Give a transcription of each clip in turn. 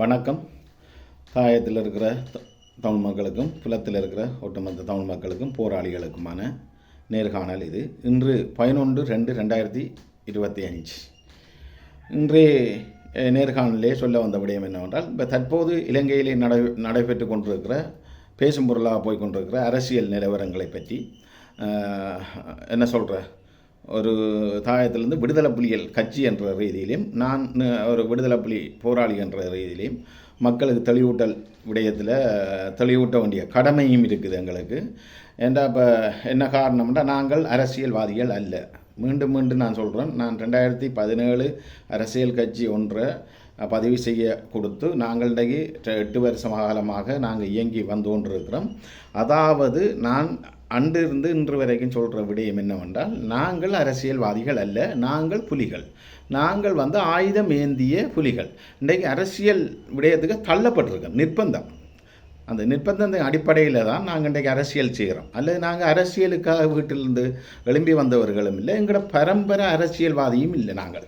வணக்கம். தாயத்தில் இருக்கிற தமிழ் மக்களுக்கும் புலத்தில் இருக்கிற ஒட்டுமொத்த தமிழ் மக்களுக்கும் போராளிகளுக்குமான நேர்காணல் இது. இன்று 11/2/2025 இன்றைய நேர்காணலே சொல்ல வந்த விடயம் என்னவென்றால், இப்போ தற்போது இலங்கையிலே நடைபெற்று கொண்டிருக்கிற பேசும் பொருளாக போய்கொண்டிருக்கிற அரசியல் நிலவரங்களை பற்றி என்ன சொல்கிற ஒரு தாயத்திலிருந்து விடுதலை புலிகள் கட்சி என்ற ரீதியிலையும், நான் ஒரு விடுதலை புலி போராளி என்ற ரீதியிலையும் மக்களுக்கு தெளிவூட்டல் விடயத்தில் தெளிவூட்ட வேண்டிய கடமையும் இருக்குது எங்களுக்கு. ஏண்டா இப்போ என்ன காரணம்னா, நாங்கள் அரசியல்வாதிகள் அல்ல. மீண்டும் மீண்டும் நான் சொல்கிறேன், நான் 2017 அரசியல் கட்சி ஒன்றை பதிவு செய்ய கொடுத்து நாங்கள் இன்றைக்கு 8 வருஷ காலமாக நாங்கள் இயங்கி வந்து கொண்டிருக்கிறோம். அதாவது நான் அன்றிருந்து இன்று வரைக்கும் சொல்கிற விடயம் என்னவென்றால், நாங்கள் அரசியல்வாதிகள் அல்ல, நாங்கள் புலிகள். நாங்கள் ஆயுதம் ஏந்திய புலிகள். இன்றைக்கு அரசியல் விடயத்துக்கு தள்ளப்பட்டிருக்கோம், நிர்பந்தம். அந்த நிர்பந்தத்தின் அடிப்படையில் தான் நாங்கள் இன்றைக்கு அரசியல் செய்கிறோம். அல்லது நாங்கள் அரசியலுக்காக வீட்டிலிருந்து எழும்பி வந்தவர்களும் இல்லை, எங்களோட பரம்பரை அரசியல்வாதியும் இல்லை. நாங்கள்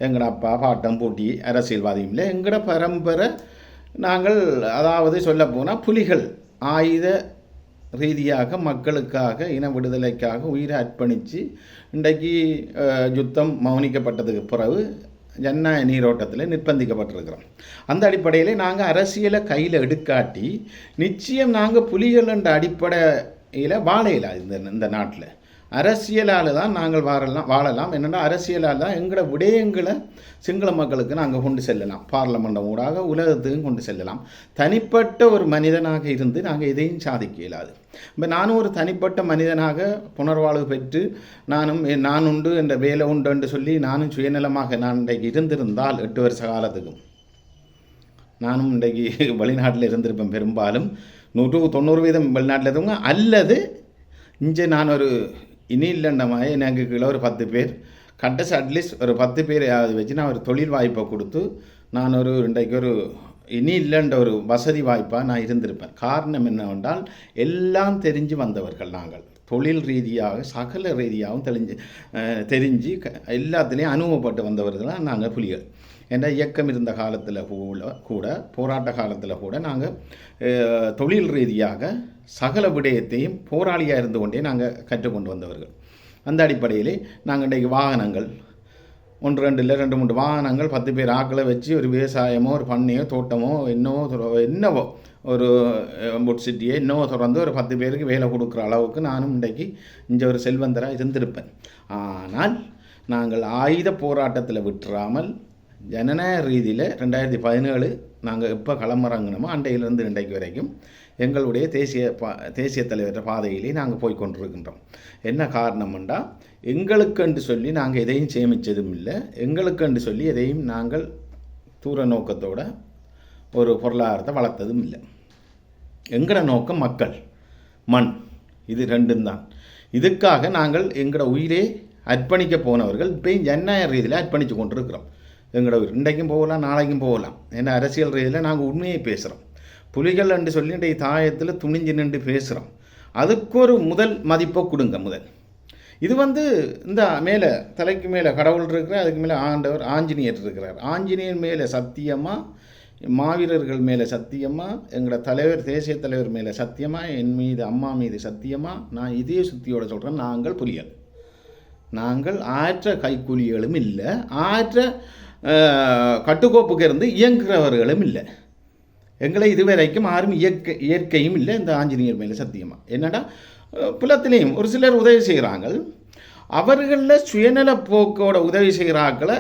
எங்களோட அப்பா பாட்டம் போட்டி அரசியல்வாதியும் இல்லை. எங்களோட பரம்பரை நாங்கள் அதாவது சொல்லப்போனால் புலிகள் ஆயுத ரீதியாக மக்களுக்காக இன விடுதலைக்காக உயிரை அர்ப்பணித்து இன்றைக்கு யுத்தம் மௌனிக்கப்பட்டதுக்கு பிறகு ஜனநாயக நீரோட்டத்தில் நிர்பந்திக்கப்பட்டிருக்கிறோம். அந்த அடிப்படையில் நாங்கள் அரசியலை கையில் எடுக்காட்டி நிச்சயம் நாங்கள் புலிகள் என்ற அடிப்படையில் வாழையில இந்த நாட்டில் அரசியலால் தான் நாங்கள் வாழலாம். என்னென்னா அரசியலால் தான் எங்களோட விடயங்களை சிங்கள மக்களுக்கு நாங்கள் கொண்டு செல்லலாம், பார்லமெண்டம் ஊடாக உலகத்துக்கும் கொண்டு செல்லலாம். தனிப்பட்ட ஒரு மனிதனாக இருந்து நாங்கள் எதையும் சாதிக்க இயலாது. இப்போ நானும் ஒரு தனிப்பட்ட மனிதனாக புனர்வாழ்வு பெற்று நான் உண்டு என்ற வேலை உண்டு என்று சொல்லி நானும் சுயநலமாக நான் இன்றைக்கு இருந்திருந்தால் 8 வருஷ காலத்துக்கும் நானும் இன்றைக்கு வெளிநாட்டில் இருந்திருப்பேன். பெரும்பாலும் 190% வெளிநாட்டில் இருந்தவங்க, அல்லது இங்கே நான் ஒரு இனி இல்லைண்டமாக எனக்கு கீழே ஒரு 10 பேர் கட்டஸ் அட்லீஸ்ட் ஒரு 10 பேரையாவது வச்சு நான் ஒரு தொழில் வாய்ப்பை கொடுத்து நான் இன்றைக்கு ஒரு இனி இல்லைன்ற ஒரு வசதி வாய்ப்பாக நான் இருந்திருப்பேன். காரணம் என்னவென்றால், எல்லாம் தெரிஞ்சு வந்தவர்கள் நாங்கள். தொழில் ரீதியாக சகல ரீதியாகவும் தெரிஞ்சு எல்லாத்துலேயும் அனுபவப்பட்டு வந்தவர்கள் நாங்கள் புலிகள். என்ற இயக்கம் இருந்த காலத்தில் கூட போராட்ட காலத்தில் கூட நாங்கள் தொழில் ரீதியாக சகல விடயத்தையும் போராளியாக இருந்து கொண்டே நாங்கள் கற்றுக்கொண்டு வந்தவர்கள். அந்த அடிப்படையிலே நாங்கள் இன்றைக்கு வாகனங்கள் 1 2 இல்லை 2 3 வாகனங்கள் 10 பேர் ஆக்களை வச்சு ஒரு விவசாயமோ ஒரு பண்ணையோ தோட்டமோ என்னவோ ஒரு சிட்டியோ என்னவோ தொடர்ந்து ஒரு 10 பேருக்கு வேலை கொடுக்குற அளவுக்கு நானும் இன்றைக்கு இங்கே ஒரு செல்வந்தராக இருந்திருப்பேன். ஆனால் நாங்கள் ஆயுத போராட்டத்தில் விட்டுறாமல் ஜனநாயக ரீதியில் 2017 நாங்கள் எப்போ களமிறங்கினோமோ அண்டையிலிருந்து இன்றைக்கு வரைக்கும் எங்களுடைய தேசிய தலைவர் பாதையிலே நாங்கள் போய்கொண்டிருக்கின்றோம். என்ன காரணம்ண்டா, எங்களுக்கென்று சொல்லி நாங்கள் எதையும் சேமித்ததும் இல்லை, எங்களுக்கென்று சொல்லி எதையும் நாங்கள் தூர நோக்கத்தோட ஒரு பொருளாதாரத்தை வளர்த்ததும் இல்லை. எங்களோட நோக்கம் மக்கள், மண், இது ரெண்டும் தான். இதுக்காக நாங்கள் எங்களோட உயிரே அர்ப்பணிக்க போனவர்கள் இப்போயும் ஜனநாயக ரீதியில் அர்ப்பணித்து கொண்டிருக்கிறோம். எங்களோட உயிர் இன்றைக்கும் போகலாம், நாளைக்கும் போகலாம். ஏன்னா அரசியல் ரீதியில் நாங்கள் உண்மையை பேசுகிறோம். புலிகள் என்று சொல்லி இன்றைய தாயத்தில் துணிஞ்சு நின்று பேசுகிறோம். அதுக்கு ஒரு முதல் மதிப்பை கொடுங்க. முதல் இது இந்த மேலே தலைக்கு மேலே கடவுள் இருக்கிறார், அதுக்கு மேலே ஆண்டவர் ஆஞ்சநேயர் இருக்கிறார். ஆஞ்சநேயர் மேலே சத்தியமாக, மாவீரர்கள் மேலே சத்தியமாக, எங்களோட தலைவர் தேசிய தலைவர் மேலே சத்தியமாக, என் மீது அம்மா மீது சத்தியமாக நான் இதே சுத்தியோடு சொல்கிறேன், நாங்கள் புலிகள். நாங்கள் ஆற்ற கைக்கூலிகளும் இல்லை, ஆற்ற கட்டுக்கோப்புக்கு இருந்து இயங்குகிறவர்களும் இல்லை. எங்களை இதுவரைக்கும் யாரும் இயற்கையும் இல்லை. இந்த ஆஞ்சநேயர் மேலே சத்தியமாக என்னடா, புலத்திலையும் ஒரு சிலர் உதவி செய்கிறாங்க. அவர்களில் சுயநல போக்கோட உதவி செய்கிறாக்களை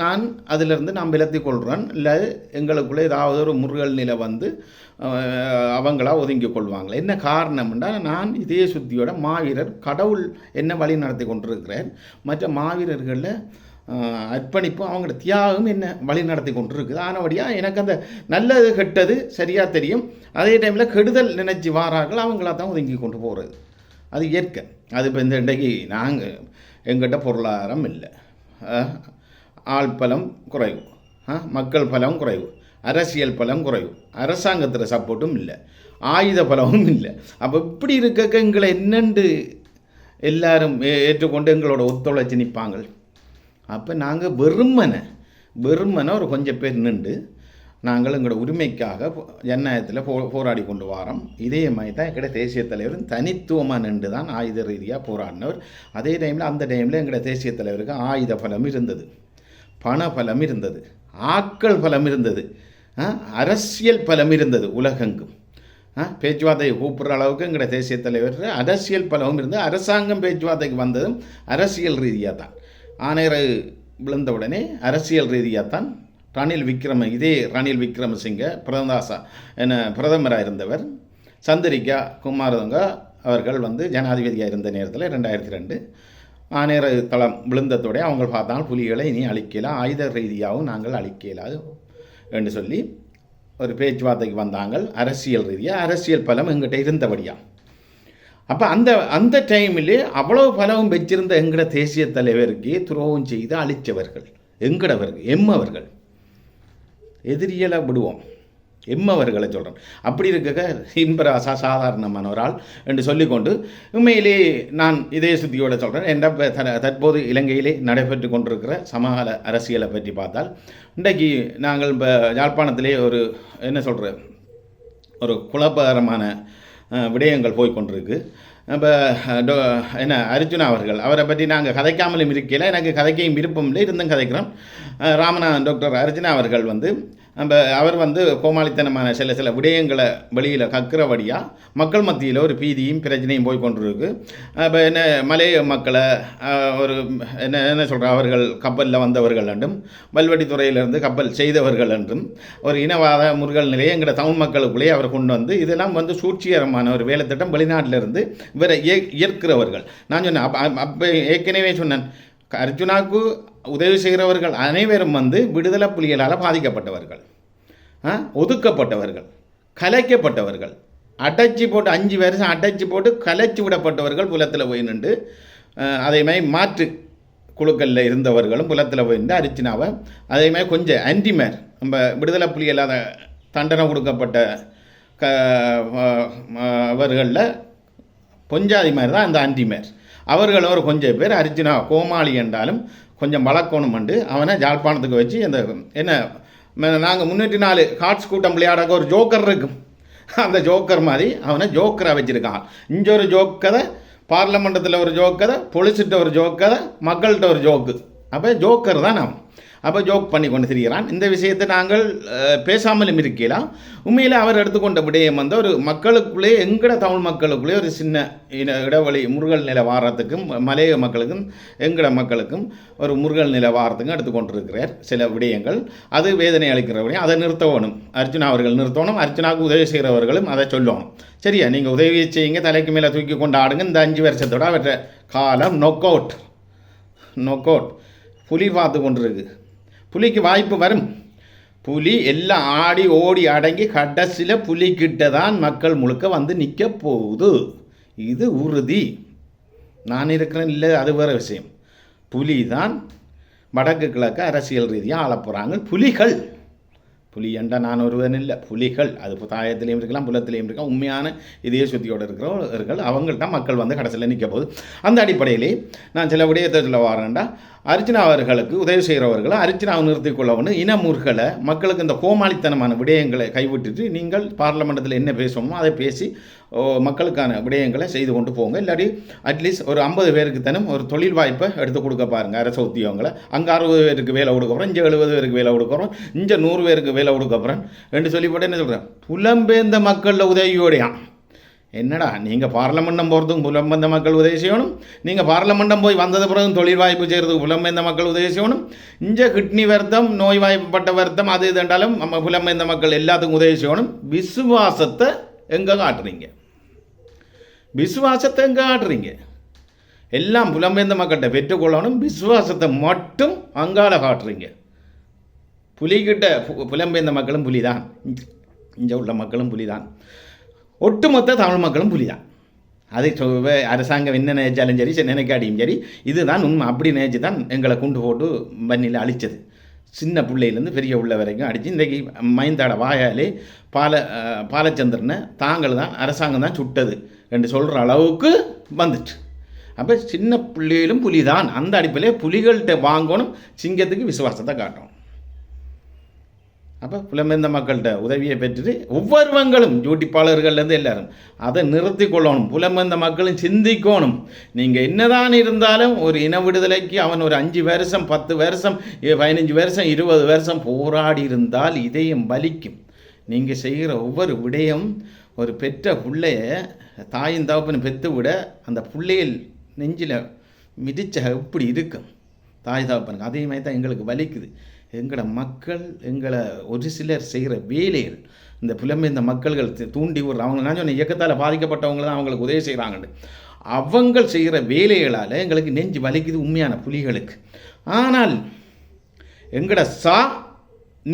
நான் அதிலிருந்து விலத்தி கொள்கிறேன். இல்லை எங்களுக்குள்ளே ஏதாவது ஒரு முருகல் நிலை அவங்களா ஒதுங்கி கொள்வாங்க. என்ன காரணம்னா, நான் இதே சுத்தியோட மாவீரர் கடவுள் என்ன வழி நடத்தி கொண்டிருக்கிறார். மற்ற மாவீரர்களில் அர்ப்பணிப்பு அவங்களோட தியாகம் என்ன வழி நடத்தி கொண்டு இருக்குது. ஆனபடியாக எனக்கு அந்த நல்லது கெட்டது சரியாக தெரியும். அதே டைமில் கெடுதல் நினைச்சி வாரார்கள், அவங்களா தான் ஒதுங்கி கொண்டு போகிறது. அது இயற்கை. அது இப்போ இந்த இன்றைக்கு நாங்கள் எங்கிட்ட பொருளாதாரம் இல்லை, ஆள் பலம் குறைவு, மக்கள் பலம் குறைவு, அரசியல் பலம் குறைவு, அரசாங்கத்தில் சப்போர்ட்டும் இல்லை, ஆயுத பலமும் இல்லை. அப்போ இப்படி இருக்க எங்களை என்னென்று எல்லாரும் ஏற்றுக்கொண்டு எங்களோட ஒத்துழைச்சி நிற்பாங்க. அப்போ நாங்கள் வெறுமனை ஒரு கொஞ்சம் பேர் நின்று நாங்கள் எங்களோட உரிமைக்காக ஜனநாயகத்தில் போராடி கொண்டு வரோம். இதே மாதிரி தான் எங்களோட தேசிய தலைவர் தனித்துவமாக நின்று தான் ஆயுத ரீதியாக போராடினவர். அதே டைமில் அந்த டைமில் எங்களோட தேசிய தலைவருக்கு ஆயுத பலம் இருந்தது, பண பலம் இருந்தது, ஆக்கள் பலம் இருந்தது, அரசியல் பலம் இருந்தது. உலகெங்கும் பேச்சுவார்த்தை கூப்பிட்ற அளவுக்கு எங்களோட தேசிய தலைவர் அரசியல் பலமும் இருந்தது. அரசாங்கம் பேச்சுவார்த்தைக்கு வந்ததும் அரசியல் ரீதியாக தான். ஆணையரை விழுந்த உடனே அரசியல் ரீதியாக தான் இதே ரணில் விக்ரமசிங்க பிரதமராக இருந்தவர், சந்திரிகா குமாரதுங்க அவர்கள் ஜனாதிபதியாக இருந்த நேரத்தில் 2002 ஆணையர் தளம் விழுந்ததோட அவங்க பார்த்தாங்க புலிகளை இனி அழிக்கலாம், ஆயுத ரீதியாகவும் நாங்கள் அழிக்கலாது என்று சொல்லி ஒரு பேச்சுவார்த்தைக்கு வந்தாங்க. அரசியல் ரீதியாக அரசியல் பலம் எங்கிட்ட இருந்தபடியாக. அப்போ அந்த டைமிலே அவ்வளோ பலவும் வச்சிருந்த எங்கட தேசிய தலைவருக்கு துரோகம் செய்து அழித்தவர்கள் எம்மவர்கள். எதிரியலை விடுவோம், எம்மவர்களை சொல்கிறோம். அப்படி இருக்க இன்பராசா சாதாரணமான ஒரு ஆள் என்று சொல்லிக்கொண்டு உண்மையிலே நான் இதே சுத்தியோடு சொல்கிறேன். என்ற தற்போது இலங்கையிலே நடைபெற்று கொண்டிருக்கிற சமகால அரசியலை பற்றி பார்த்தால் இன்றைக்கு நாங்கள் இப்போ யாழ்ப்பாணத்திலே ஒரு குழப்பகரமான விடயங்கள் போய்கொண்டிருக்கு. இப்போ அர்ஜுனா அவரை பற்றி நாங்கள் கதைக்காமலும் இருக்கையில் எனக்கு கதைக்கையும் விருப்பம் இல்லை, இருந்தும் கதைக்கிறோம். டாக்டர் அர்ஜுனா அவர்கள் அவர் கோமாளித்தனமான சில விடயங்களை வெளியில் கக்கிறபடியாக மக்கள் மத்தியில் ஒரு பீதியும் பிரச்சனையும் போய் கொண்டிருக்கு. இப்போ மலைய மக்களை அவர்கள் கப்பலில் வந்தவர்கள் என்றும் வல்வெட்டித்துறையிலிருந்து கப்பல் செய்தவர்கள் என்றும் ஒரு இனவாத முருகல் நிலையை எங்களோட தமிழ் மக்களுக்குள்ளேயே அவர் கொண்டு இதெல்லாம் சூழ்ச்சிகரமான ஒரு வேலை திட்டம் வெளிநாட்டிலிருந்து இவரை இயற்கிறவர்கள். நான் சொன்னேன், அப்போ ஏற்கனவே சொன்னேன், அர்ஜுனாவுக்கு உதவி செய்கிறவர்கள் அனைவரும் விடுதலை புலிகளால் பாதிக்கப்பட்டவர்கள், ஒதுக்கப்பட்டவர்கள், கலைக்கப்பட்டவர்கள், அடைச்சி போட்டு 5 வருஷம் அடைச்சி போட்டு கலைச்சி விடப்பட்டவர்கள் புலத்தில் போய் நின்று அதேமாதிரி மாற்று குழுக்களில் இருந்தவர்களும் புலத்தில் போய் நின்று அர்ஜுனாவை அதேமாதிரி கொஞ்சம் ஆன்டிமேர் நம்ம விடுதலை புலிகளால் தண்டனை கொடுக்கப்பட்ட அவர்களில் பொஞ்சாதி மாதிரி தான் அந்த ஆன்டிமேர். அவர்கள் ஒரு கொஞ்சம் பேர் அர்ஜுனா கோமாளி என்றாலும் கொஞ்சம் வழக்கணும் அவனை ஜாழ்ப்பாணத்துக்கு வச்சு நாங்கள் 304 கார்ட்ஸ் கூட்டம் விளையாட ஒரு ஜோக்கர் இருக்கும், அந்த ஜோக்கர் மாதிரி அவனை ஜோக்கராக வச்சுருக்கான். இங்கே ஒரு ஜோக்கதை, பார்லமெண்டத்தில் ஒரு ஜோக்கதை, பொலிசிட்ட ஒரு ஜோக்கதை, மக்கள்கிட்ட ஒரு ஜோக்கு. அப்போ ஜோக்கர் தான் அவன். அப்போ ஜோக் பண்ணி கொண்டு திரிகிறான். இந்த விஷயத்தை நாங்கள் பேசாமலும் இருக்கலாம். உண்மையில் அவர் எடுத்துக்கொண்ட விடயம் ஒரு மக்களுக்குள்ளே எங்கட தமிழ் மக்களுக்குள்ளே ஒரு சின்ன இடைவெளி முருகல் நிலை வாரத்துக்கும் மலைய மக்களுக்கும் எங்கட மக்களுக்கும் ஒரு முருகல் நிலை வாரத்துக்கும் எடுத்துக்கொண்டிருக்கிறார் சில விடயங்கள். அது வேதனை அளிக்கிற விடயம். அதை நிறுத்தணும், அர்ஜுனா அவர்கள் நிறுத்தணும். அர்ஜுனாவுக்கு உதவி செய்கிறவர்களும் அதை சொல்லணும். சரியா, நீங்கள் உதவி செய்யுங்க, தலைக்கு மேலே தூக்கி கொண்டு ஆடுங்க. இந்த 5 வருஷத்தோட அவற்ற காலம் நொக் அவுட். புலி பார்த்து கொண்டிருக்கு. புலிக்கு வாய்ப்பு வரும். புலி எல்லாம் ஆடி ஓடி அடங்கி கடைசியில் புலிக்கிட்ட தான் மக்கள் முழுக்க நிற்க போகுது. இது உறுதி. நான் இருக்கிறேன் இல்லை, அது வேறு விஷயம். புலி தான் வடக்கு கிழக்கு அரசியல் ரீதியாக ஆளப்போகிறாங்க. புலி என்றால் நான் ஒருவன் இல்லை, புலிகள். அது தாயத்திலையும் இருக்கலாம், புலத்திலையும் இருக்கலாம். உண்மையான இதே சுத்தியோடு இருக்கிறவர்கள் அவங்கள்ட்ட மக்கள் கடைசியில் நிற்க போகுது. அந்த அடிப்படையிலே நான் சில விடயத்தை சொல்ல வரேன்டா, அர்ஜுனா அவர்களுக்கு உதவி செய்கிறவர்களை அர்ஜுனாவை நிறுத்திக் கொள்ளவனு இனமுறுகளை மக்களுக்கு இந்த கோமாளித்தனமான விடயங்களை கைவிட்டுட்டு நீங்கள் பார்லமெண்டத்தில் என்ன பேசணுமோ அதை பேசி மக்களுக்கான விடயங்களை செய்து கொண்டு போங்க. இல்லாட்டி அட்லீஸ்ட் ஒரு 50 பேருக்கு தானும் ஒரு தொழில் வாய்ப்பை எடுத்து கொடுக்க பாருங்கள். அரசு உத்தியோகங்களை அங்கே 60 பேருக்கு வேலை கொடுக்கப்புறம், இங்கே 70 பேருக்கு வேலை கொடுக்குறோம், இங்கே 100 பேருக்கு வேலை கொடுக்கப்புறம் என்று சொல்லிப்போட்டு என்ன சொல்கிறேன், புலம்பெயர்ந்த மக்களில் உதவியோடையான். என்னடா நீங்கள் பார்லமெண்டம் போகிறதுக்கும் புலம்பெயர்ந்த மக்கள் உதவி செய்யணும், நீங்கள் பார்லமெண்டம் போய் வந்தது பிறகு தொழில் வாய்ப்பு செய்கிறதுக்கு புலம்பெயர்ந்த மக்கள் உதவி செய்யணும், இங்கே கிட்னி வருத்தம், நோய் வாய்ப்பட்ட வருத்தம், அது இதுண்டாலும் நம்ம புலம்பெயர்ந்த மக்கள் எல்லாத்துக்கும் உதவி செய்யணும். விசுவாசத்தை எங்கே காட்டுறீங்க? எல்லாம் புலம்பெயர்ந்த மக்கள்கிட்ட பெற்றுக்கொள்ளணும், விசுவாசத்தை மட்டும் அங்கால காட்டுறீங்க. புலிகிட்ட புலம்பெயர்ந்த மக்களும் புலிதான், இங்கே உள்ள மக்களும் புலிதான், ஒட்டுமொத்த தமிழ் மக்களும் புலிதான். அதை அரசாங்கம் என்ன நினைச்சாலும் சரி, நினைக்காடியும் சரி, இதுதான் உண்மை. அப்படி நினைச்சு தான் எங்களை கொண்டு போட்டு வன்னியில் அழித்தது. சின்ன பிள்ளையிலேருந்து பெரிய உள்ள வரைக்கும் அடித்து இன்றைக்கி மைந்தாட வாயாலே பாலச்சந்திரனை தாங்கள் தான் அரசாங்கம் தான் சுட்டது என்று சொல்கிற அளவுக்கு வந்துட்டு. அப்போ சின்ன பிள்ளையிலும் புலி தான். அந்த அடிப்படையிலே புலிகள்கிட்ட வாங்கணும், சிங்கத்துக்கு விசுவாசத்தை காட்டணும். அப்போ புலம்பெயர்ந்த மக்கள்கிட்ட உதவியை பெற்றுட்டு ஒவ்வொருவங்களும் யூடிப்பாளர்கள்லேருந்து எல்லாரும் அதை நிறுத்தி கொள்ளணும். புலம்பெயர்ந்த மக்களும் சிந்திக்கணும். நீங்கள் என்னதான் இருந்தாலும் ஒரு இன விடுதலைக்கு அவன் ஒரு 5 வருஷம் 10 வருஷம் 15 வருஷம் 20 வருஷம் போராடி இருந்தால் இதயம் வலிக்கும். நீங்கள் செய்கிற ஒவ்வொரு விடயம் ஒரு பெற்ற பிள்ளைய தாயின் தகப்பனை பெற்று விட அந்த பிள்ளையில் நெஞ்சில் மிதிச்ச எப்படி இருக்கும் தாய் தகப்பனுக்கு, அதே மாதிரி தான் எங்களுக்கு வலிக்குது. எங்களோட மக்கள் எங்களை ஒரு சிலர் செய்கிற வேலைகள் இந்த புலம்பெயர்ந்த மக்கள்கள் தூண்டி விடுற அவங்க நான் சொன்ன இயக்கத்தால் பாதிக்கப்பட்டவங்க தான் அவங்களுக்கு உதவி செய்கிறாங்கன்னு அவங்க செய்கிற வேலைகளால் எங்களுக்கு நெஞ்சு வலிக்குது உண்மையான புலிகளுக்கு. ஆனால் எங்களோட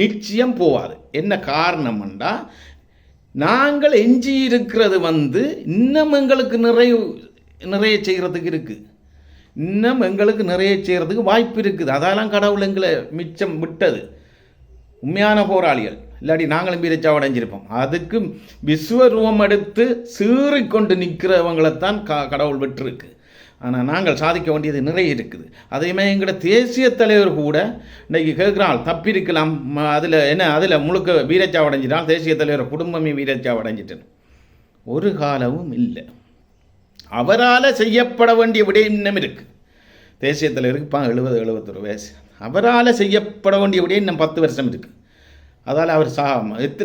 நிச்சயம் போகாது. என்ன காரணம்ண்டா நாங்கள் எஞ்சி இருக்கிறது இன்னும் எங்களுக்கு நிறைய செய்கிறதுக்கு இருக்குது. இன்னும் எங்களுக்கு நிறைய செய்கிறதுக்கு வாய்ப்பு இருக்குது. அதெல்லாம் கடவுள் எங்களை மிச்சம் விட்டது. உண்மையான போராளிகள் இல்லாட்டி நாங்களும் வீரச்சாவடைஞ்சிருப்போம். அதுக்கு விஸ்வரூபம் எடுத்து சீறிக்கொண்டு நிற்கிறவங்களைத்தான் கடவுள் விட்டுருக்கு. ஆனால் நாங்கள் சாதிக்க வேண்டியது நிறைய இருக்குது. அதேமாதிரி எங்களோட தேசிய தலைவர் கூட இன்றைக்கி கேட்குறாள் தப்பிருக்கலாம், அதில் முழுக்க வீரச்சாவடைஞ்சிட்டால் தேசிய தலைவர் குடும்பமே வீரச்சாவடைஞ்சிட்டேன். ஒரு காலமும் இல்லை. அவரால் செய்யப்பட வேண்டிய விடயம் இன்னும் இருக்குது. தேசிய தலைவருக்கு இப்போ 70-71 வயசு. அவரால் செய்யப்பட வேண்டிய விடயம் இன்னும் 10 வருஷம் இருக்குது. அதால் அவர்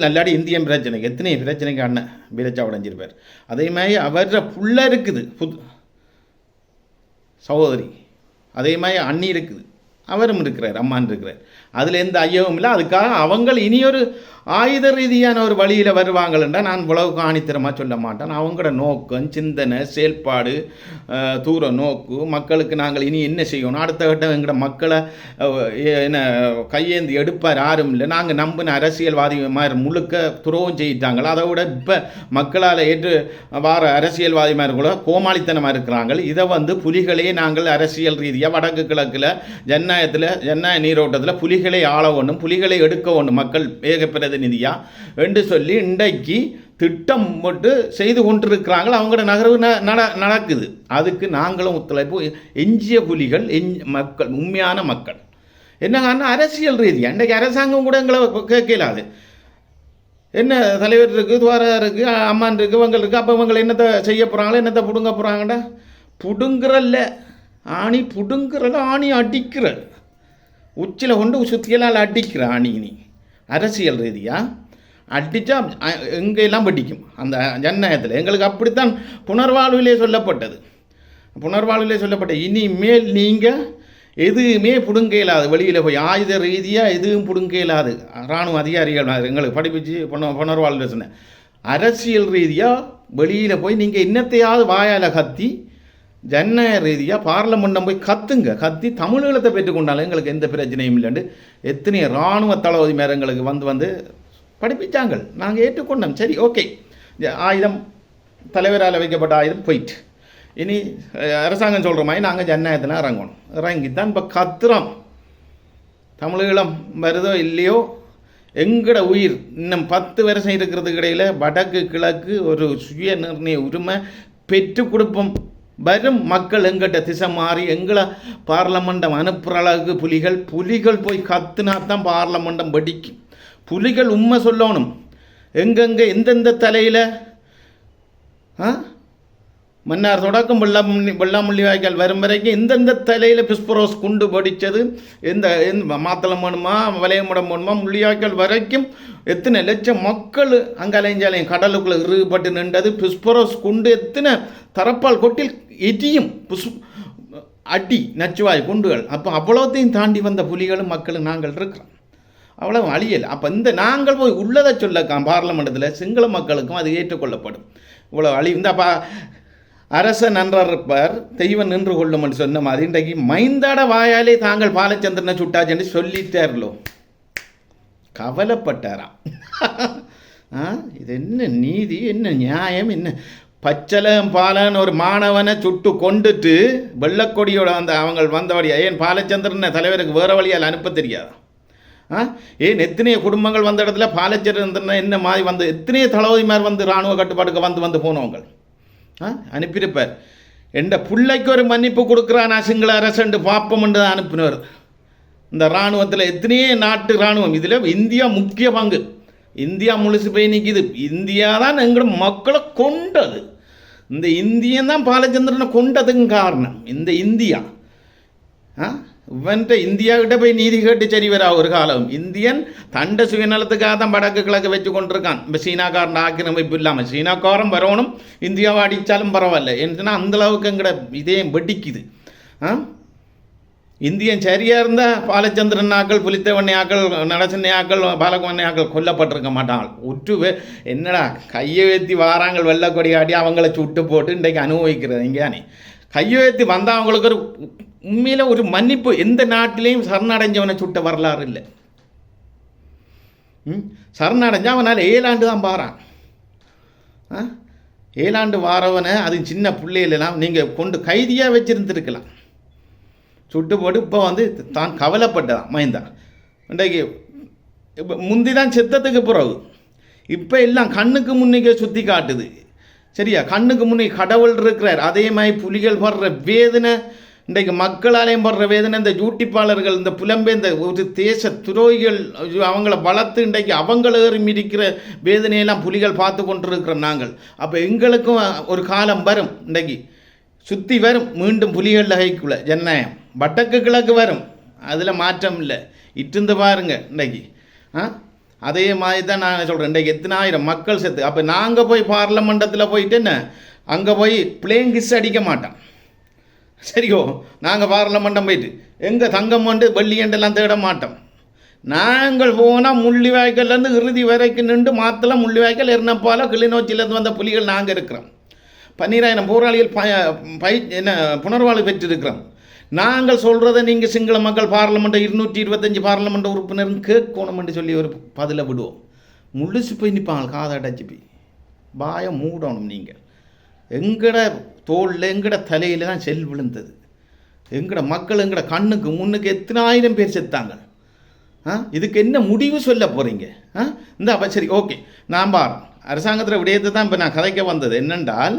நல்லாடி இந்தியன் பிரச்சனைக்கு எத்தனை பிரச்சனைக்கு அண்ணன் வீரச்சாவடைஞ்சிருப்பார். அதே மாதிரி அவர புள்ள இருக்குது சகோதரி, அதே மாதிரி அண்ணி இருக்குது, அவரும் இருக்கிறார், அம்மான் இருக்கிறார். அதில் எந்த ஐயமும் இல்லை. அதுக்காக அவங்க இனியொரு ஆயுத ரீதியான ஒரு வழியில் வருவாங்கள்ன்றா நான் இவ்வளவு காணித்தரமாக சொல்ல மாட்டேன். அவங்களோட நோக்கம், சிந்தனை, செயல்பாடு, தூர நோக்கு, மக்களுக்கு நாங்கள் இனி என்ன செய்யணும், அடுத்த கட்டம் எங்களோட மக்களை என்ன கையேந்தி எடுப்பார் யாரும் இல்லை. நாங்கள் நம்பின அரசியல்வாதி மாதிரி முழுக்க துரோகம் செய்யிட்டாங்களோ, அதை விட இப்போ மக்களால் ஏற்று வார அரசியல்வாதி மாதிரி கூட கோமாளித்தனமாக இருக்கிறாங்க. இதை புலிகளே நாங்கள் அரசியல் ரீதியாக வடக்கு கிழக்கில் ஜனநாயக நீரோட்டத்தில் புலிகளை ஆள வேண்டும், புலிகளை எடுக்க வேண்டும் மக்கள் ஏக பிரதிநிதியா என்று சொல்லி இன்றைக்கு திட்டம் போட்டு செய்து கொண்டிருக்கிறாங்க. அவங்களோட நகர்வு நடக்குது. அதுக்கு நாங்களும் ஒத்துழைப்பு. எஞ்சிய புலிகள் மக்கள், உண்மையான மக்கள் என்ன காரணம் அரசியல் ரீதியாக இன்றைக்கு அரசாங்கம் கூட எங்களை கேட்கலாது. என்ன தலைவர் இருக்குது, துவாரா இருக்குது, அம்மான் இருக்குது, இவங்க இருக்குது. அப்போ இவங்களை என்னத்தை செய்ய போகிறாங்களோ, என்னத்தை பிடுங்க போகிறாங்கடா? புடுங்குறல்ல ஆணி, புடுங்குறல ஆணி அடிக்கிற உச்சியில் கொண்டு சுத்தியலால் அடிக்கிற ஆணி. நீ அரசியல் ரீதியாக அடித்தா எங்கெல்லாம் படிக்கும் அந்த ஜனநாயகத்தில். எங்களுக்கு அப்படித்தான் புனர்வாழ்விலே சொல்லப்பட்டது. இனிமேல் நீங்கள் எதுவுமே பிடுங்க இயலாது. வெளியில் போய் ஆயுத ரீதியாக எதுவும் பிடுங்க இயலாது. இராணுவ அதிகாரிகள் எங்களுக்கு படிப்பிச்சு புனர்வாழ்வு சொன்னேன். அரசியல் ரீதியாக வெளியில் போய் நீங்கள் என்னத்தையாவது வாயால் கத்தி ஜனநாயக ரீதியாக பார்லமெண்டம் போய் கத்தி தமிழீழத்தை பெற்றுக்கொண்டாலும் எங்களுக்கு எந்த பிரச்சனையும் இல்லைண்டு எத்தனை இராணுவ தளபதி மேலே எங்களுக்கு வந்து படிப்பிச்சாங்க. நாங்கள் ஏற்றுக்கொண்டோம். சரி, ஓகே. ஆயுதம் தலைவரால் வைக்கப்பட்ட ஆயுதம் போயிட்டு இனி அரசாங்கம் சொல்கிற மாதிரி நாங்கள் ஜனநாயகத்தில் இறங்கித்தான் இப்போ கத்துறோம். தமிழீழம் வருதோ இல்லையோ எங்களோட உயிர் இன்னும் 10 வருஷம் இருக்கிறதுக்கு இடையில் வடக்கு கிழக்கு ஒரு சுய நிர்ணய உரிமை பெற்றுக் கொடுப்போம். வரும் மக்கள் எங்கிட்ட திசை மாறி எங்களை பார்லமெண்டம் அனுப்புகிற அளவுக்கு புலிகள் போய் கத்துனா தான் பார்லமெண்டம் வெடிக்கும். புலிகள் உண்மை சொல்லணும். எங்கெங்கே எந்தெந்த தலையில் மன்னார் தொடக்கம் வெள்ளாமுள்ளி வாய்க்கால் வரும் வரைக்கும் எந்தெந்த தலையில் பிஸ்பரோஸ் குண்டு படித்தது, எந்த மாத்தளம் வேணுமா, வளையமுடம் வேணுமா, முள்ளிவாய்க்கால் வரைக்கும் எத்தனை லட்சம் மக்கள் அங்கலைஞ்சாலையும் கடலுக்குள்ளே இறுபட்டு நின்றது. பிஸ்பரோஸ் குண்டு எத்தனை தரப்பால் கொட்டில் எரியும் அடி நச்சுவாய் குண்டுகள். அப்போ அவ்வளோத்தையும் தாண்டி வந்த புலிகளும் மக்களும் நாங்கள் இருக்கிறோம். அவ்வளோ அழியல். அப்போ நாங்கள் போய் உள்ளதை சொல்லக்காம் பார்லமெண்டத்தில் சிங்கள மக்களுக்கும் அது ஏற்றுக்கொள்ளப்படும். இவ்வளோ அழிவு அப்போ அரச நன்றார் தெய்வம் நின்று கொள்ளும்னு சொன்ன மாதிரி இன்றைக்கு மைந்தாட வாயாலே தாங்கள் பாலச்சந்திரனை சுட்டாச்சுன்னு சொல்லிட்டார்களோ, கவலைப்பட்டாராம். இது என்ன நீதி, என்ன நியாயம், என்ன பச்சளம் பாலன் ஒரு மாணவனை சுட்டு கொண்டுட்டு வெள்ளக்கொடியோட அவங்க வந்தபடியா? ஏன் பாலச்சந்திரனை தலைவருக்கு வேறு வழியால் அனுப்ப தெரியாதா? ஏன் எத்தனையோ குடும்பங்கள் வந்த இடத்துல பாலச்சந்திரன் என்ன மாதிரி எத்தனையோ தளபதிமார் இராணுவ கட்டுப்பாட்டுக்கு வந்து போனவங்க அனுப்பியிருப்பார். எந்த பிள்ளைக்கு ஒரு மன்னிப்பு கொடுக்குறான் சிங்கள அரசு பார்ப்போம் என்று தான் அனுப்பினவர். இந்த இராணுவத்தில் எத்தனையே நாட்டு இராணுவம், இதில் இந்தியா முக்கிய பங்கு. இந்தியா முழுசு போய் நிற்கிது. இந்தியா தான் எங்களோட மக்களை கொண்டது. இந்த இந்தியன் தான் பாலச்சந்திரனை கொண்டதுக்கு காரணம் இந்த இந்தியா. இவன்ட்ட இந்தியாவிட்ட போய் நீதி கேட்டு சரி வரா ஒரு காலம். இந்தியன் தண்ட சுயநலத்துக்காக தான் வடக்கு கிழக்கு வச்சு கொண்டிருக்கான். இப்போ சீனாக்காரன் ஆக்கிரமிப்பு இல்லாமல் சீனாக்காரன் வரணும், இந்தியாவை அடித்தாலும் பரவாயில்ல. ஏன்னா அந்தளவுக்கு எங்கட இதே வெடிக்குது. இந்தியன் சரியாக இருந்தால் பாலச்சந்திரன் ஆக்கள், புலித்தேவண்ணி ஆக்கள், நடசண்ணி ஆக்கள், பாலகுமண்ணி ஆக்கள் கொல்லப்பட்டிருக்க மாட்டாங்க. உற்று என்னடா கையை ஏற்றி வாராங்க வெள்ளக்கொடி ஆடி அவங்கள சுட்டு போட்டு இன்றைக்கு அனுபவிக்கிறது இங்கேயானே. கையை ஏற்றி வந்தால் அவங்களுக்கு ஒரு உண்மையில் ஒரு மன்னிப்பு. எந்த நாட்டிலையும் சரணடைஞ்சவனை சுட்ட வரலாறு இல்லை. சரணடைஞ்சா அவனால் 7 ஆண்டு தான் பாரான். 7 ஆண்டு வாரவனை அது சின்ன பிள்ளைகளெல்லாம் நீங்கள் கொண்டு கைதியாக வச்சுருந்துருக்கலாம். சுட்டு போட்டு இப்போ தான் கவலைப்பட்டதான் மைந்தா. இன்றைக்கு இப்போ முந்தி தான் செத்தத்துக்கு பிறகு இப்போ எல்லாம் கண்ணுக்கு முன்னிக்கே சுற்றி காட்டுது. சரியா? கண்ணுக்கு முன்னே கடவுள் இருக்கிறார். அதே மாதிரி புலிகள் படுற வேதனை, இன்றைக்கு மக்களாலேயும் படுற வேதனை, இந்த யூடிப்பாளர்கள், இந்த புலம்பெயர்ந்த ஒரு தேச துரோகிகள் அவங்கள வளர்த்து இன்றைக்கு அவங்கள மிதிக்கிற வேதனையெல்லாம் புலிகள் பார்த்து கொண்டிருக்கிறோம் நாங்கள். அப்போ எங்களுக்கும் ஒரு காலம் வரும், இன்றைக்கு சுற்றி வரும் மீண்டும் புலிகள் கைக்குள்ள ஜனநாயகம் வடக்கு கிழக்கு வரும். அதில் மாற்றம் இல்லை. இட்டுந்து பாருங்க இன்றைக்கு. அதே மாதிரி தான் நான் சொல்கிறேன். இன்றைக்கு எத்தனாயிரம் மக்கள் செத்து. அப்போ நாங்கள் போய் பார்லமெண்டத்தில் போயிட்டு என்ன அங்கே போய் பிளேயிங் கிஸ் அடிக்க மாட்டோம். சரியோ? நாங்கள் பார்லமெண்டம் போயிட்டு எங்கள் தங்கம் வெள்ளியண்டெல்லாம் தேட மாட்டோம். நாங்கள் போனால் முள்ளிவாய்க்கல்லேருந்து இறுதி வரைக்கும் நின்று மாத்தலாம். முள்ளிவாய்க்கல் எர்ணப்பால கிளிநொச்சியிலேருந்து வந்த புலிகள் நாங்கள் இருக்கிறோம். 12,000 போராளிகள் என்ன புனர்வாழ்வு பெற்றிருக்கிறோம். நாங்கள் சொல்கிறத நீங்கள் சிங்கள மக்கள் பார்லமெண்ட் 225 பார்லமெண்ட் உறுப்பினரும் கேட்கணும்னு சொல்லி ஒரு பதிலை விடுவோம். முழுசு போய் நிற்பாங்க காதடைச்சி போய். பாயம் மூடணும். நீங்கள் எங்கட தோளில் எங்கட தலையில் தான் செல் விழுந்தது. எங்கட மக்கள் எங்கட கண்ணுக்கு முன்னுக்கு எத்தனாயிரம் பேர் செத்தாங்க. இதுக்கு என்ன முடிவு சொல்ல போகிறீங்க? இந்த அப்போ சரி, ஓகே, நான் பாரு அரசாங்கத்தில் விடயத்தை தான் இப்போ நான் கதைக்க வந்தது. என்னென்றால்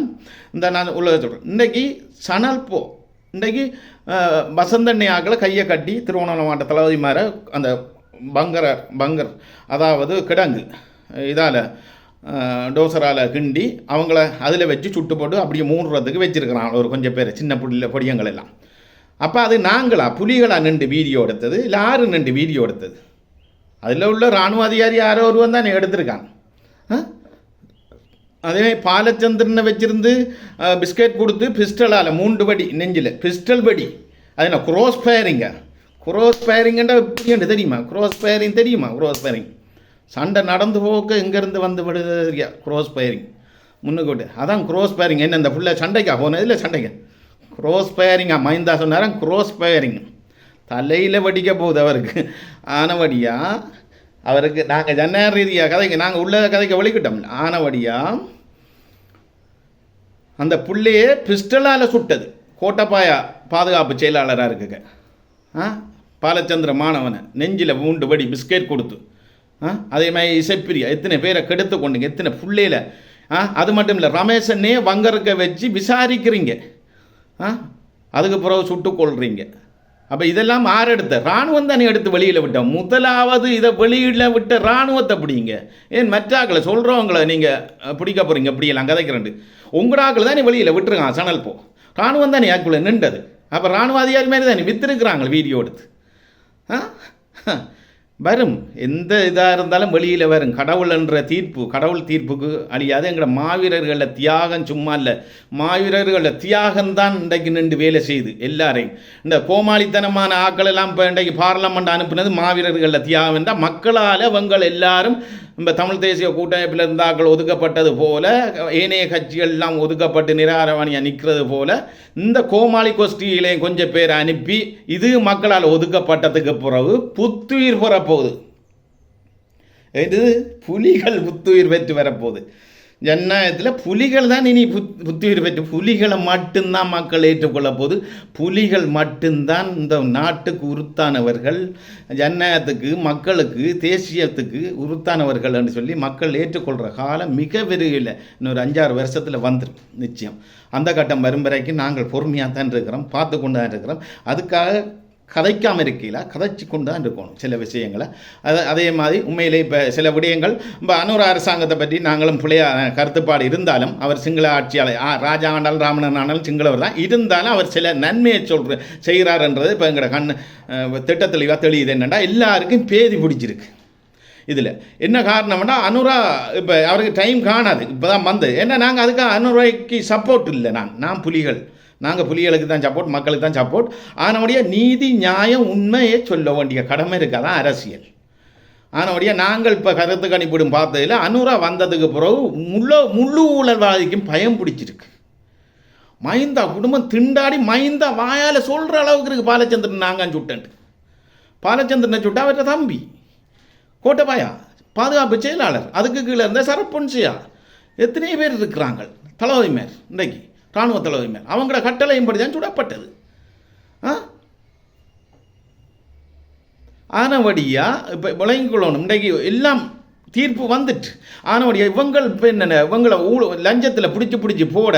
இந்த நான் உள்ள சொல்கிறேன். இன்றைக்கி சணல் போ இன்றைக்கி வசந்தண்ணையாக்களை கையை கட்டி திருவண்ணாமலை மாவட்ட தளபதி மாற அந்த பங்கர் அதாவது கிடங்கு இதால் டோசரால் கிண்டி அவங்கள அதில் வச்சு சுட்டு போட்டு அப்படியே மூடுறதுக்கு வச்சுருக்கிறான் ஒரு கொஞ்சம் பேர் சின்ன பொடியங்கள் எல்லாம். அப்போ அது நாங்களா புலிகளாக நின்று வீடியோ எடுத்தது இல்லை யாரு நின்று வீடியோ எடுத்தது? அதில் உள்ள இராணுவ அதிகாரி யாரோ ஒருவன் தான் எடுத்திருக்கான். அதே பாலச்சந்திரனை வச்சிருந்து பிஸ்கெட் கொடுத்து பிஸ்டலால் 3 படி நெஞ்சில் பிஸ்டல் படி. அது என்ன க்ரோஸ் ஃபயரிங்க? க்ரோஸ் ஃபயரிங்கண்டா எப்படி தெரியுமா? க்ரோஸ் ஃபயரிங் தெரியுமா? க்ரோஸ் ஃபயரிங் சண்டை நடந்து போக்க எங்கேருந்து வந்து விடுறியா? க்ரோஸ் ஃபயரிங் முன்னுக்கூட்டு அதான் க்ரோஸ் ஃபயரிங். என்ன இந்த ஃபுல்லாக சண்டைக்கா போனது இல்லை? சண்டைக்கு க்ரோஸ் ஃபயரிங்கா மைந்தா சொன்னாரன். க்ரோஸ் ஃபயரிங் தலையில் வடிக்க போகுது அவருக்கு. ஆனவடியாக அவருக்கு நாங்கள் ஜனநாயக ரீதியாக கதைக்கு நாங்கள் உள்ள கதைக்கு வலிக்கிட்டோம். ஆனவடியாக அந்த புள்ளையே பிஸ்டலால் சுட்டது கோட்டப்பாயா பாதுகாப்பு செயலாளராக இருக்குங்க. பாலச்சந்திர மாணவனை நெஞ்சில் 3 படி பிஸ்கெட் கொடுத்து அதே மாதிரி இசைப்பிரியா எத்தனை பேரை கெடுத்து கொண்டுங்க, எத்தனை புள்ளையில். அது மட்டும் இல்லை, ரமேஷனே வங்கருக்க வச்சு விசாரிக்கிறீங்க, அதுக்கு பிறகு சுட்டுக்கொள்கிறீங்க. அப்போ இதெல்லாம் ஆறு எடுத்த இராணுவம் தானே எடுத்து வெளியில் விட்டோம். முதலாவது இதை வெளியில் விட்ட இராணுவத்தை பிடிங்க. ஏன் மற்றாக்களை சொல்கிறவங்களை நீங்கள் பிடிக்க போகிறீங்க? இப்படியெல்லாம் கதைக்கிறேன். உங்களாக்கள் தானே வெளியில் விட்டுருக்கான் சணல் போ. இராணுவம் தானே ஆக்குள்ள நின்றது. அப்போ இராணுவ அதிகாரி மாதிரி தானே விற்றுருக்குறாங்க வீடியோ எடுத்து. வரும் எந்த இதாக இருந்தாலும் வெளியில் வரும். கடவுள் என்ற தீர்ப்பு, கடவுள் தீர்ப்புக்கு அழியாது. எங்களோட மாவீரர்களில் தியாகம் சும்மா இல்லை, மாவீரர்களில் தியாகம்தான் இன்றைக்கு நின்று வேலை செய்து எல்லாரையும். இந்த கோமாளித்தனமான ஆக்கள் எல்லாம் இப்போ இன்றைக்கு பார்லமெண்ட் அனுப்பினது மாவீரர்களில் தியாகம் என்றால் மக்களால் அவங்கள் எல்லாரும் இந்த தமிழ் தேசிய கூட்டமைப்பில் இருந்த ஆக்கள் ஒதுக்கப்பட்டது போல, ஏனைய கட்சிகள் எல்லாம் ஒதுக்கப்பட்டு நிராரவாணியாக நிற்கிறது போல இந்த கோமாளி கோஷ்டிகளையும் கொஞ்சம் பேர் அனுப்பி இது மக்களால் ஒதுக்கப்பட்டதுக்கு பிறகு புத்துயிர் பெறப்போகுது. இது புலிகள் புத்துயிர் பெற்று வரப்போகுது. ஜனநாயகத்தில் புலிகள் தான் இனி புத்துயிர் பெற்று, புலிகளை மட்டும்தான் மக்கள் ஏற்றுக்கொள்ள போகுது. புலிகள் மட்டும்தான் இந்த நாட்டுக்கு உருத்தானவர்கள், ஜனநாயகத்துக்கு மக்களுக்கு தேசியத்துக்கு உருத்தானவர்கள் என்று சொல்லி மக்கள் ஏற்றுக்கொள்கிற காலம் மிக விரைவில் இன்னொரு 5-6 வருஷத்தில் வந்துடும் நிச்சயம். அந்த கட்டம் வரும் வரைக்கும் நாங்கள் பொறுமையாக தான் இருக்கிறோம், பார்த்து கொண்டு தான் இருக்கிறோம். அதுக்காக கதைக்காமல் இருக்கையில் கதைச்சி கொண்டு தான் இருக்கணும் சில விஷயங்களை. அதே மாதிரி உண்மையிலே இப்போ சில விடயங்கள் இப்போ அனுர அரசாங்கத்தை பற்றி நாங்களும் கருத்துப்பாடு இருந்தாலும் அவர் சிங்கள ஆட்சியாளர் ராஜா ஆண்டாலும் ராமணன் ஆனாலும் சிங்களவர் தான் இருந்தாலும் அவர் சில நன்மையை செய்கிறார்ன்றது இப்போ எங்களோட திட்டத்தில் தெளியுது. என்னென்னா எல்லாருக்கும் பேதி பிடிச்சிருக்கு. இதில் என்ன காரணம்னா அனுரா இப்போ அவருக்கு டைம் காணாது, இப்போ தான் வந்து. ஏன்னா நாங்கள் அதுக்காக அனுராய்க்கு சப்போர்ட் இல்லை. நான் புலிகள், நாங்கள் புலிகளுக்கு தான் சப்போர்ட், மக்களுக்கு தான் சப்போர்ட். ஆனவுடைய நீதி நியாயம் உண்மையை சொல்ல வேண்டிய கடமை இருக்காதான் அரசியல். ஆனவுடைய நாங்கள் இப்போ கருத்து கணிப்பிடும் பார்த்ததில் அனுரா வந்ததுக்கு பிறகு முழு ஊழல்வாதிக்கும் பயம் பிடிச்சிருக்கு. மைந்தா குடும்பம் திண்டாடி மைந்தா வாயால் சொல்கிற அளவுக்கு இருக்குது. பாலச்சந்திரன் நாங்கள் சுட்டேன்ட்டு பாலச்சந்திரனை சுட்டா அவர்கிட்ட தம்பி கோட்டபாயா பாதுகாப்பு செயலாளர், அதுக்கு கீழே இருந்த சரப்பொன்சியா, எத்தனை பேர் இருக்கிறாங்க தளபதிமார், இன்றைக்கு இராணுவ தளபதிமார். அவங்களோட கட்டளையின்படி தான் சுடப்பட்டது. ஆனவடியாக இப்போ விளங்கிக்கொள்ளணும். இன்றைக்கு எல்லாம் தீர்ப்பு வந்துட்டு ஆனவடியாக இவங்கள் இப்போ என்னென்ன இவங்களை லஞ்சத்தில் பிடிச்சி போட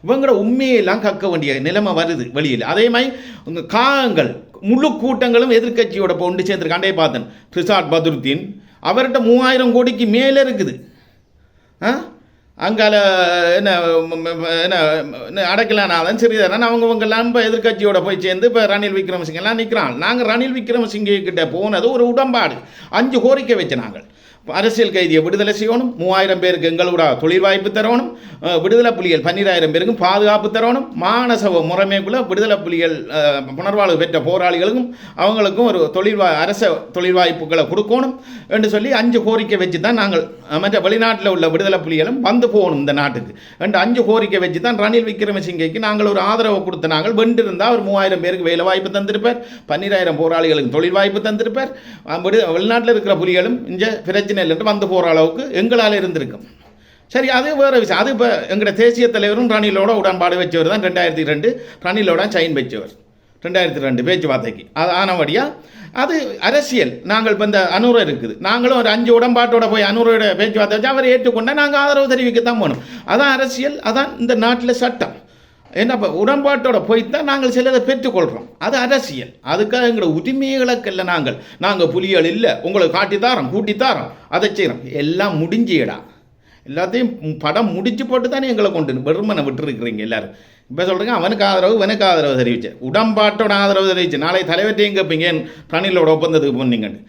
இவங்களோட உண்மையெல்லாம் கக்க வேண்டிய நிலைமை வருது வெளியில். அதே மாதிரி காகங்கள் முழு கூட்டங்களும் எதிர்கட்சியோட ஒன்று சேர்ந்துருக்காண்டே பார்த்தேன். ரிசார்ட் பதுருத்தீன் அவர்கிட்ட 3000 கோடிக்கு மேலே இருக்குது. அங்கால என்ன அடைக்கலானாலும் சரிதான் அவங்கெல்லாம் இப்போ எதிர்கட்சியோட போய் சேர்ந்து இப்போ ரணில் விக்ரமசிங்கெல்லாம் நிற்கிறாங்க. நாங்கள் ரணில் விக்ரமசிங்கே கிட்ட போனது ஒரு உடன்பாடு 5 கோரிக்கை வச்சு நாங்கள் அரசியல் கைதியை விடுதலை செய்யணும், 3000 பேருக்கு எங்களோட தொழில் வாய்ப்பு தரணும், விடுதலை புலிகள் 12000 பேருக்கும் பாதுகாப்பு தரணும், மாநசவ முறைமைக்குள்ள விடுதலை புலிகள் புனர்வாழ்வு பெற்ற போராளிகளுக்கும் அவங்களுக்கும் ஒரு அரச தொழில் வாய்ப்புகளை கொடுக்கணும் என்று சொல்லி 5 கோரிக்கை வச்சு தான் நாங்கள் மற்ற வெளிநாட்டில் உள்ள விடுதலை புலிகளும் வந்து போகணும் இந்த நாட்டுக்கு என்று 5 கோரிக்கை வச்சு தான் ரணில் விக்ரமசிங்கைக்கு நாங்கள் ஒரு ஆதரவு கொடுத்த நாங்கள் வென்றிருந்தால் ஒரு 3000 பேருக்கு வேலை வாய்ப்பு தந்திருப்பார், 12000 போராளிகளுக்கு தொழில் வாய்ப்பு தந்திருப்பார், வெளிநாட்டில் இருக்கிற புலிகளும் இங்கே பிரச்சனை இல்லைன்னு வந்து போகிற அளவுக்கு எங்களால் இருந்திருக்கும். சரி, அது வேறு விஷயம். அது இப்போ எங்களோட தேசிய தலைவரும் ரணிலோட உடன்பாடு வச்சவர் தான் 2002 ரணிலோட சைன் வச்சவர் 2002 பேச்சுவார்த்தைக்கு. அது ஆனபடியாக அது அரசியல். நாங்கள் இப்போ இந்த அனுரை இருக்குது, நாங்களும் ஒரு 5 உடன்பாட்டோட போய் அனுரோட பேச்சுவார்த்தை வச்சு அவரை ஏற்றுக்கொண்டால் நாங்கள் ஆதரவு தெரிவிக்கத்தான் போகணும். அதான் அரசியல், அதான் இந்த நாட்டில் சட்டம். ஏன்னா இப்போ உடன்பாட்டோட போய்த்தான் நாங்கள் சிலதை பெற்றுக்கொள்கிறோம். அது அரசியல். அதுக்காக எங்களோட உரிமைகளுக்கல்ல. நாங்கள் புலிகள் இல்லை, உங்களுக்கு காட்டித்தாரோம் கூட்டித்தாரோம் அதை செய்கிறோம். எல்லாம் முடிஞ்சிடா, எல்லாத்தையும் படம் முடிச்சு போட்டு தானே எங்களை கொண்டு வெறுமனை விட்டுருக்குறீங்க எல்லாரும். இப்போ சொல்கிறீங்க அவனுக்கு ஆதரவு தெரிவித்தேன், உடன்பாட்டோட ஆதரவு தெரிவிச்சு. நாளை தலைவர்கிட்டையும் கேட்பீங்க ரணிலோட ஒப்பந்தத்துக்கு போனீங்கன்னு.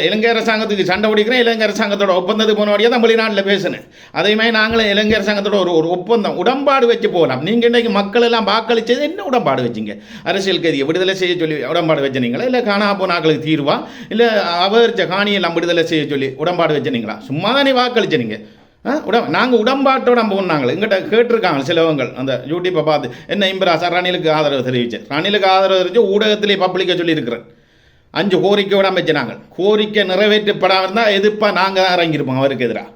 இலங்கை அரசாங்கத்துக்கு சண்டை பிடிக்கிறேன், இலங்கை அரசாங்கத்தோட ஒப்பந்தத்துக்கு போனபடியாக தான் வெளிநாட்டில் பேசினேன். அதே மாதிரி நாங்களும் இலங்கை அரசாங்கத்தோட ஒரு ஒப்பந்தம் உடன்பாடு வச்சு போகலாம். நீங்கள் இன்றைக்கு மக்கள் எல்லாம் வாக்களித்தது என்ன உடன்பாடு வச்சிங்க? அரசியல் கைதியை விடுதலை செய்ய சொல்லி உடன்பாடு வச்சுனீங்களா? இல்லை காணா போனாக்களுக்கு தீர்வா? இல்லை அபகரித்த காணியெல்லாம் விடுதலை செய்ய சொல்லி உடன்பாடு வச்சுனீங்களா? சும்மா தானே வாக்களிச்சினீங்க. நாங்கள் உடன்பாட்டோட போனாங்க. எங்கிட்ட கேட்டிருக்காங்க சிலவங்கள் அந்த யூடியூப்பை பார்த்து, என்ன இம்பராசா ரணிலுக்கு ஆதரவு தெரிவித்தேன். ரணிலுக்கு ஆதரவு தெரிவித்து ஊடகத்திலே பப்ளிக்கை சொல்லியிருக்கிறேன். 5 கோரிக்கையோட அமைச்சினாங்க. கோரிக்கை நிறைவேற்றப்படாமல் இருந்தால் எதிர்ப்பாக நாங்கள் தான் இறங்கியிருப்போம் அவருக்கு எதிராக.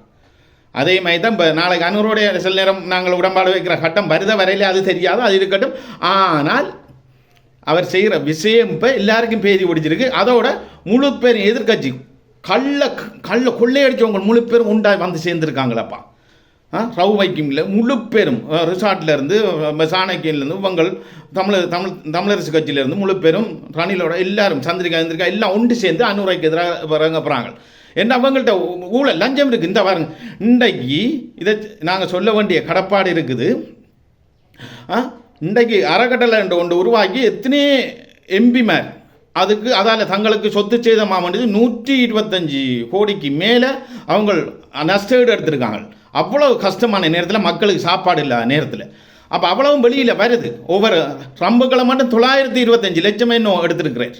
அதே மாதிரி தான் இப்போ நாளைக்கு அனுரோடைய சில நேரம் நாங்கள் உடன்பாடு வைக்கிற கட்டம் வருத வரையிலே அது தெரியாது, அது இருக்கட்டும். ஆனால் அவர் செய்கிற விஷயம் இப்போ எல்லாருக்கும் பேதி பிடிச்சிருக்கு. அதோட முழு பேரும் எதிர்கட்சி கள்ள கொள்ளையடிச்சவங்க முழு பேரும் உண்டாய் வந்து சேர்ந்துருக்காங்களப்பா. ரவுவைக்கும் இல்லை முழு பேரும் ரிசார்ட்லேருந்து சாணக்கியிலேருந்து இவங்கள் தமிழரசு கட்சியிலேருந்து முழு பேரும் ரணிலோட எல்லாரும் சந்திரிக்கா எல்லாம் ஒன்று சேர்ந்து அனுரைக்கு எதிராக வரங்க போகிறாங்க. என்ன அவங்கள்ட்ட ஊழல் லஞ்சம் இருக்குது. இந்த பாருங்க, இன்றைக்கு இதை நாங்கள் சொல்ல வேண்டிய கடப்பாடு இருக்குது. இன்றைக்கு அறக்கட்டளை ஒன்று உருவாக்கி எத்தனை எம்பிமார் அதுக்கு அதால் தங்களுக்கு சொத்து சேதமானது 125 கோடிக்கு மேலே அவங்க நஷ்டஈடு எடுத்திருக்காங்க. அவ்வளோ கஷ்டமான நேரத்தில் மக்களுக்கு சாப்பாடு இல்லாத நேரத்தில். அப்போ அவ்வளவும் வெளியில் வருது. ஒவ்வொரு ரம்புகளை மட்டும் 925 லட்சம் இன்னும் எடுத்திருக்கிறார்.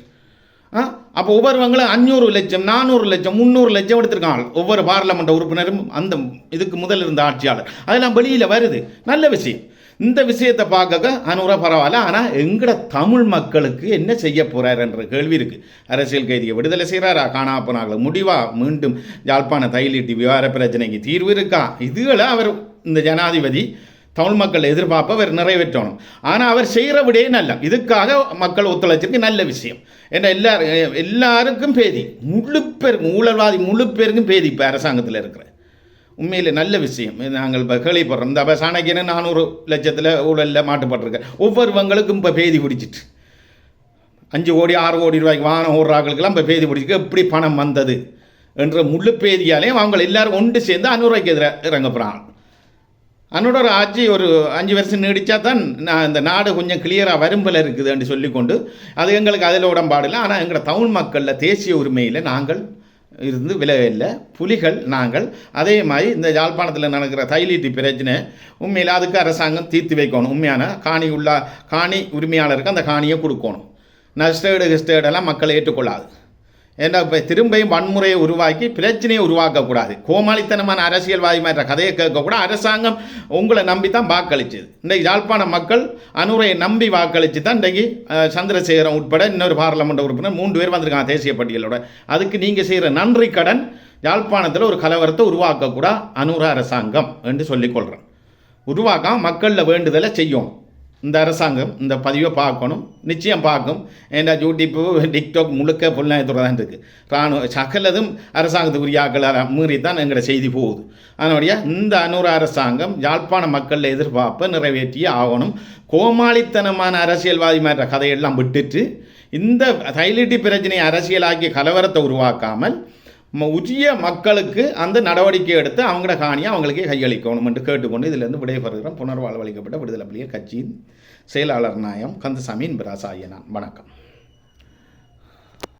அப்போ ஒவ்வொருவங்களும் 500 லட்சம் 400 லட்சம் 300 லட்சம் எடுத்திருக்காங்க ஒவ்வொரு பார்லமெண்ட் உறுப்பினரும். அந்த இதுக்கு முதல் இருந்த ஆட்சியாளர் அதெல்லாம் வெளியில் வருது. நல்ல விஷயம். இந்த விஷயத்தை பார்க்க அனுரா பரவாயில்ல. ஆனால் எங்கட தமிழ் மக்களுக்கு என்ன செய்ய போகிறாருன்ற கேள்வி இருக்குது. அரசியல் கைதியை விடுதலை செய்கிறாரா? காணாப்பனாங்கள முடிவா? மீண்டும் யாழ்ப்பாண தைலீட்டி விவகார பிரச்சனைக்கு தீர்வு இருக்கா? இதுகளை அவர் இந்த ஜனாதிபதி தமிழ் மக்கள் எதிர்பார்ப்பை அவர் நிறைவேற்றணும். ஆனால் அவர் செய்கிற விடையே நல்ல. இதுக்காக மக்கள் ஒத்துழைச்சிருக்கு, நல்ல விஷயம். ஏன்னா எல்லாருக்கும் பேதி, முழு பேருக்கும் ஊழல்வாதி முழு பேருக்கும் பேதி இப்போ அரசாங்கத்தில் இருக்கிற உண்மையில் நல்ல விஷயம். நாங்கள் இப்போ கேள்விப்படுறோம். இந்த சாணக்கியன்னு 400 லட்சத்தில் ஊழலில் மாட்டுப்பட்டிருக்க ஒவ்வொருவங்களுக்கும் இப்போ பேதி பிடிச்சிட்டு 5 கோடி 6 கோடி ரூபாய்க்கு வாகனம் ஓடுறாங்களுக்கெல்லாம் இப்போ பேதி பிடிச்சிக்க எப்படி பணம் வந்தது என்ற முழு பேதியாலேயும் அவங்க எல்லாரும் ஒன்று சேர்ந்து அனுரூபாய்க்கு எதிராக இறங்க போகிறாங்க. அன்னோட ஒரு ஆட்சி ஒரு 5 வருஷம் நீடித்தா தான் நான் இந்த நாடு கொஞ்சம் கிளியராக வரும்பில் இருக்குதுன்னு சொல்லிக்கொண்டு அது எங்களுக்கு அதில் உடன்பாடில்லை. ஆனால் எங்களோட தமிழ் மக்களில் தேசிய உரிமையில் நாங்கள் இருந்து விலகவில்லை. புலிகள் நாங்கள். அதே மாதிரி இந்த யாழ்ப்பாணத்தில் நடக்கிற தைலீட்டி பிரச்சனை உண்மையில் அதுக்கு அரசாங்கம் தீர்த்து வைக்கணும். உண்மையான காணி உரிமையாளருக்கு அந்த காணியை கொடுக்கணும். நஷ்டேடெல்லாம் மக்களை ஏற்றுக்கொள்ளாது. ஏன்னா இப்போ திரும்பியும் வன்முறையை உருவாக்கி பிரச்சனையை உருவாக்கக்கூடாது. கோமாளித்தனமான அரசியல்வாதி மாதிரி கதையை கேட்கக்கூட அரசாங்கம் உங்களை நம்பி தான் வாக்களிச்சது. இன்றைக்கு யாழ்ப்பாண மக்கள் அனுரையை நம்பி வாக்களித்து தான் இன்றைக்கு சந்திரசேகரன் உட்பட இன்னொரு பார்லமெண்ட் உறுப்பினர் 3 பேர் வந்திருக்காங்க தேசிய பட்டியலோட. அதுக்கு நீங்கள் செய்கிற நன்றி கடன் யாழ்ப்பாணத்தில் ஒரு கலவரத்தை உருவாக்கக்கூட அனுர அரசாங்கம் என்று சொல்லிக்கொள்கிறேன். உருவாக்காம மக்களில் வேண்டுதலை செய்யும். இந்த அரசாங்கம் இந்த பதிவை பார்க்கணும், நிச்சயம் பார்க்கும். ஏன்னா யூடியூப்பு டிக்டாக் முழுக்க புலனாய்த்துறை தான் இருக்குது. இராணுவ சகலதும் அரசாங்கத்துக்கு உரியாக்களால் மீறி தான் எங்களோட செய்தி போகுது. அதனுடைய இந்த அனுர அரசாங்கம் யாழ்ப்பாண மக்களில் எதிர்பார்ப்பை நிறைவேற்றியே ஆகணும். கோமாளித்தனமான அரசியல்வாதி மாதிரி கதையெல்லாம் விட்டுட்டு இந்த தைலீட்டி பிரச்சனையை அரசியலாக்கி கலவரத்தை உருவாக்காமல் உரிய மக்களுக்கு அந்த நடவடிக்கை எடுத்து அவங்களோட காணியை அவங்களுக்கே கையளிக்கணும் என்று கேட்டுக்கொண்டு இதிலிருந்து விடைபெறுகிறோம். புனர்வாழ்வளிக்கப்பட்ட விடுதலை புலிகள் கட்சியின் செயலாளர் நாயம் கந்தசாமி இன்பராசாய நான். வணக்கம்.